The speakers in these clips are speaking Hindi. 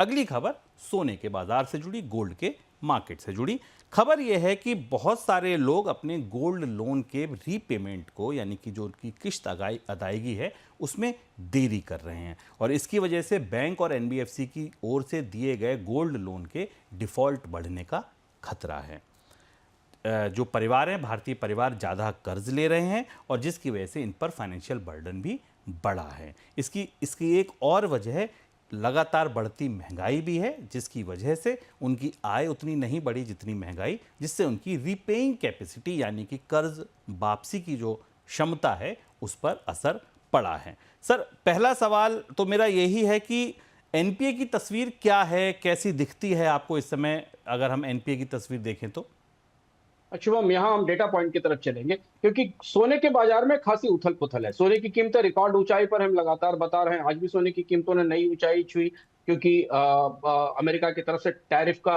अगली खबर सोने के बाजार से जुड़ी, गोल्ड के मार्केट से जुड़ी। खबर यह है कि बहुत सारे लोग अपने गोल्ड लोन के रीपेमेंट को, यानी कि जो उनकी किश्त अदायगी है, उसमें देरी कर रहे हैं और इसकी वजह से बैंक और एनबीएफसी की ओर से दिए गए गोल्ड लोन के डिफॉल्ट बढ़ने का खतरा है। जो परिवार हैं, भारतीय परिवार, ज़्यादा कर्ज ले रहे हैं और जिसकी वजह से इन पर फाइनेंशियल बर्डन भी बढ़ा है। इसकी एक और वजह लगातार बढ़ती महंगाई भी है, जिसकी वजह से उनकी आय उतनी नहीं बढ़ी जितनी महंगाई, जिससे उनकी रीपेइंग कैपेसिटी यानी कि कर्ज वापसी की जो क्षमता है उस पर असर पड़ा है। सर, पहला सवाल तो मेरा यही है कि एनपीए की तस्वीर क्या है, कैसी दिखती है आपको इस समय, अगर हम एनपीए की तस्वीर देखें तो? शुभम, यहाँ हम डेटा पॉइंट की तरफ चलेंगे क्योंकि सोने के बाजार में खासी उथल पुथल है। सोने की कीमतें रिकॉर्ड ऊंचाई पर हम लगातार बता रहे हैं। आज भी सोने की कीमतों ने नई ऊंचाई छुई क्योंकि अमेरिका की तरफ से टैरिफ का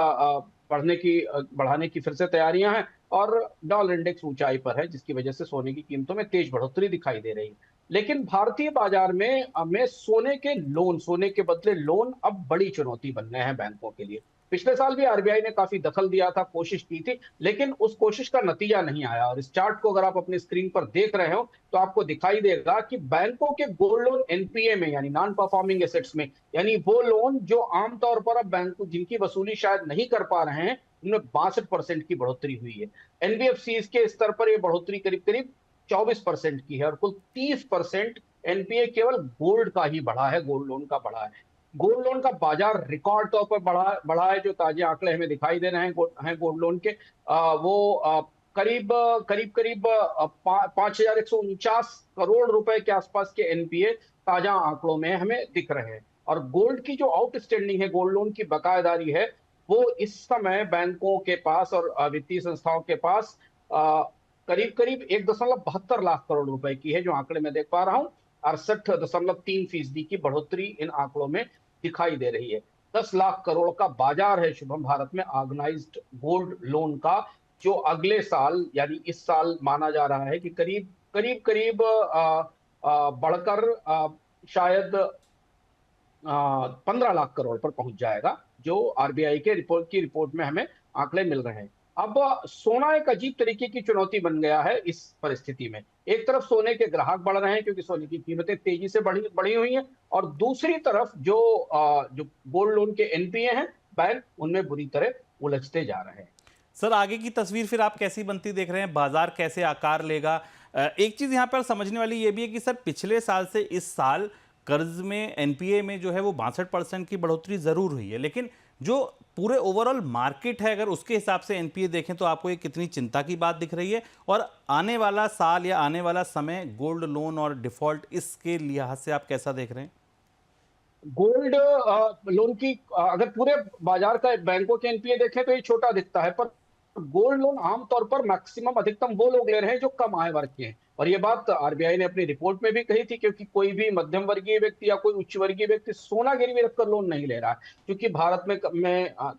बढ़ाने की फिर से तैयारियां हैं और डॉलर इंडेक्स ऊंचाई पर है, जिसकी वजह से सोने की कीमतों में तेज बढ़ोतरी दिखाई दे रही है। लेकिन भारतीय बाजार में सोने के लोन, सोने के बदले लोन अब बड़ी चुनौती बन रहे हैं बैंकों के लिए। पिछले साल भी आरबीआई ने काफी दखल दिया था, कोशिश की थी, लेकिन उस कोशिश का नतीजा नहीं आया। और इस चार्ट को अगर आप अपनी स्क्रीन पर देख रहे हो तो आपको दिखाई देगा कि बैंकों के गोल्ड लोन एनपीए में, यानी नॉन परफॉर्मिंग एसेट्स में, यानी वो लोन जो आमतौर पर अब बैंक जिनकी वसूली शायद नहीं कर पा रहे हैं, उनमें 62% की बढ़ोतरी हुई है। एनबीएफसी के स्तर पर यह बढ़ोतरी करीब करीब 24% की है और कुल 30% एनपीए केवल गोल्ड का ही बढ़ा है, गोल्ड लोन का बढ़ा है। गोल्ड लोन का बाजार रिकॉर्ड तौर पर बढ़ा है। जो ताजे आंकड़े हमें दिखाई दे रहे हैं गोल्ड लोन के, वो करीब करीब करीब 5,149 करोड़ रुपए के आसपास के एनपीए ताजा आंकड़ों में हमें दिख रहे हैं। और गोल्ड की जो आउटस्टैंडिंग है, गोल्ड लोन की बकायेदारी है, वो इस समय बैंकों के पास और वित्तीय संस्थाओं के पास करीब करीब 1,72 लाख करोड़ रुपए की है, जो आंकड़े मैं देख पा रहा हूं। 68.3% की बढ़ोतरी इन आंकड़ों में दिखाई दे रही है। 10 लाख करोड़ का बाजार है शुभम भारत में ऑर्गेनाइज्ड गोल्ड लोन का, जो अगले साल यानी इस साल माना जा रहा है कि करीब करीब करीब बढ़कर शायद 15 लाख करोड़ पर पहुंच जाएगा, जो आरबीआई के रिपोर्ट में हमें आंकड़े मिल रहे हैं। अब सोना एक अजीब तरीके की चुनौती बन गया है इस परिस्थिति में। एक तरफ सोने के ग्राहक बढ़ रहे हैं क्योंकि सोने की कीमतें तेजी से बढ़ी बढ़ी हुई हैं, और दूसरी तरफ जो गोल्ड लोन के एनपीए हैं, बैंक उनमें बुरी तरह उलझते जा रहे हैं। सर, आगे की तस्वीर फिर आप कैसी बनती देख रहे हैं, बाजार कैसे आकार लेगा? एक चीज़ यहाँ पर समझने वाली ये भी है कि सर, पिछले साल से इस साल कर्ज में, एनपीए में जो है वो 62% की बढ़ोतरी ज़रूर हुई है, लेकिन जो पूरे ओवरऑल मार्केट है, अगर उसके हिसाब से एनपीए देखें तो आपको ये कितनी चिंता की बात दिख रही है? और आने वाला साल या आने वाला समय गोल्ड लोन और डिफॉल्ट, इसके लिहाज से आप कैसा देख रहे हैं? गोल्ड लोन की अगर पूरे बाजार का बैंकों के एनपीए देखें तो ये छोटा दिखता है, पर गोल्ड लोन आमतौर पर मैक्सिमम, अधिकतम वो लोग ले रहे हैं जो कम आय वर्ग के हैं। और ये बात आरबीआई ने अपनी रिपोर्ट में भी कही थी, क्योंकि कोई भी मध्यम वर्गीय व्यक्ति या कोई उच्च वर्गीय व्यक्ति सोना गिरवी रखकर लोन नहीं ले रहा है, क्योंकि भारत में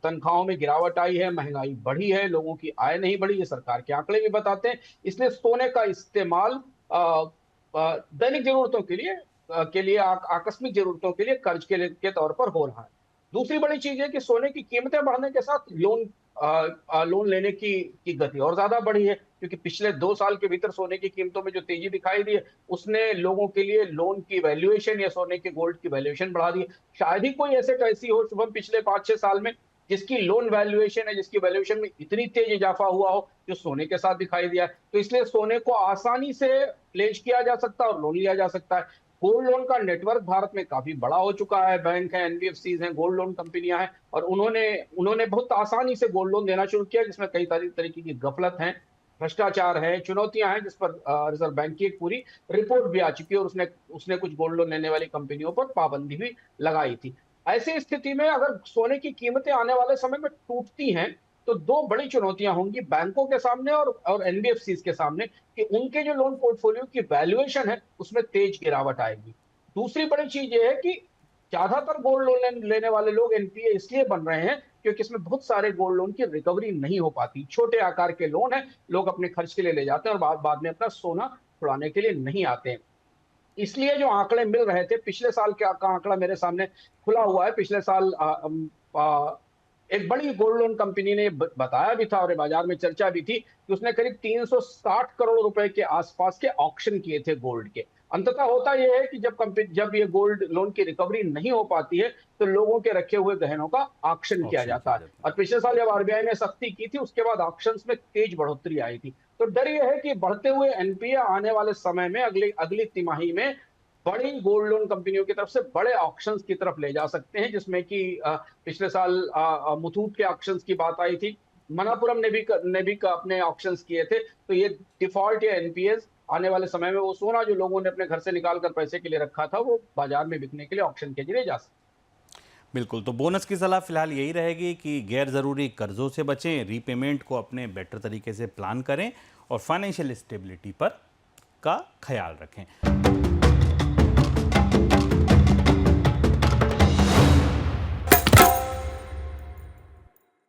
तनख्वाहों में गिरावट आई है, महंगाई बढ़ी है, लोगों की आय नहीं बढ़ी, ये सरकार के आंकड़े भी बताते हैं। इसलिए सोने का इस्तेमाल दैनिक जरूरतों के लिए आकस्मिक जरूरतों के लिए कर्ज के तौर पर हो रहा है। दूसरी बड़ी चीज है कि सोने की कीमतें बढ़ने के साथ लोन लेने की गति और ज्यादा बढ़ी है, क्योंकि पिछले 2 साल के भीतर सोने की कीमतों में जो तेजी दिखाई दी है, उसने लोगों के लिए लोन की वैल्यूएशन या सोने के गोल्ड की वैल्यूएशन बढ़ा दी है। शायद ही कोई एसेट ऐसी हो शुभम पिछले 5-6 साल में जिसकी लोन वैल्यूएशन है, जिसकी वैल्यूएशन में इतनी तेज इजाफा हुआ हो जो सोने के साथ दिखाई दिया है। तो इसलिए सोने को आसानी से प्लेज किया जा सकता है और लोन लिया जा सकता है। गोल्ड लोन का नेटवर्क भारत में काफी बड़ा हो चुका है, बैंक है, एनबीएफसीज हैं, गोल्ड लोन कंपनियां हैं, और उन्होंने उन्होंने बहुत आसानी से गोल्ड लोन देना शुरू किया, जिसमें कई तरीके की गफलत है, भ्रष्टाचार है, चुनौतियां हैं, जिस पर रिजर्व बैंक की एक पूरी रिपोर्ट भी आ चुकी है, और उसने उसने कुछ गोल्ड लोन लेने वाली कंपनियों पर पाबंदी भी लगाई थी। ऐसी स्थिति में अगर सोने की कीमतें आने वाले समय में टूटती हैं, तो दो बड़ी चुनौतियां होंगी बैंकों के सामने और एनबीएफसीज के सामने, कि उनके जो लोन पोर्टफोलियो की वैल्यूएशन है उसमें तेज गिरावट आएगी। दूसरी बड़ी चीज ये है कि ज्यादातर गोल्ड लोन लेने वाले लोग एनपीए इसलिए बन रहे हैं क्योंकि इसमें बहुत सारे गोल्ड लोन की रिकवरी नहीं हो पाती। छोटे आकार के लोन है, लोग अपने खर्च के लिए ले जाते हैं और बाद बाद में अपना सोना छुड़ाने के लिए नहीं आते हैं। इसलिए जो आंकड़े मिल रहे थे, पिछले साल का आंकड़ा मेरे सामने खुला हुआ है। पिछले साल एक बड़ी गोल्ड लोन कंपनी ने बताया भी था और ये बाजार में चर्चा भी थी कि उसने करीब 360 करोड़ रुपए के आसपास के ऑक्शन किए थे गोल्ड के। अंततः होता यह है कि जब ये गोल्ड लोन की रिकवरी नहीं हो पाती है, तो लोगों के रखे हुए गहनों का ऑक्शन किया ऑप्शन जाता किया है। जाता और है। पिछले साल जब आरबीआई ने सख्ती की थी, उसके बाद ऑक्शंस में तेज बढ़ोतरी आई थी। तो डर यह है कि बढ़ते हुए एनपीए आने वाले समय में अगली अगली तिमाही में बड़ी गोल्ड लोन कंपनियों की तरफ से बड़े ऑक्शंस की तरफ ले जा सकते हैं, जिसमें कि पिछले साल मुथूट के ऑक्शंस की बात आई थी। मनापुरम ने भी अपने ऑक्शंस किए थे। तो ये डिफॉल्ट या एनपीएस आने वाले समय में वो सोना जो लोगों ने अपने घर से निकाल कर पैसे के लिए रखा था, वो बाजार में बिकने के लिए ऑक्शन के जरिए जा सकता है। बिल्कुल, तो बोनस की सलाह फिलहाल यही रहेगी कि गैर ज़रूरी कर्जों से बचें, रीपेमेंट को अपने बेटर तरीके से प्लान करें और फाइनेंशियल स्टेबिलिटी पर का ख्याल रखें।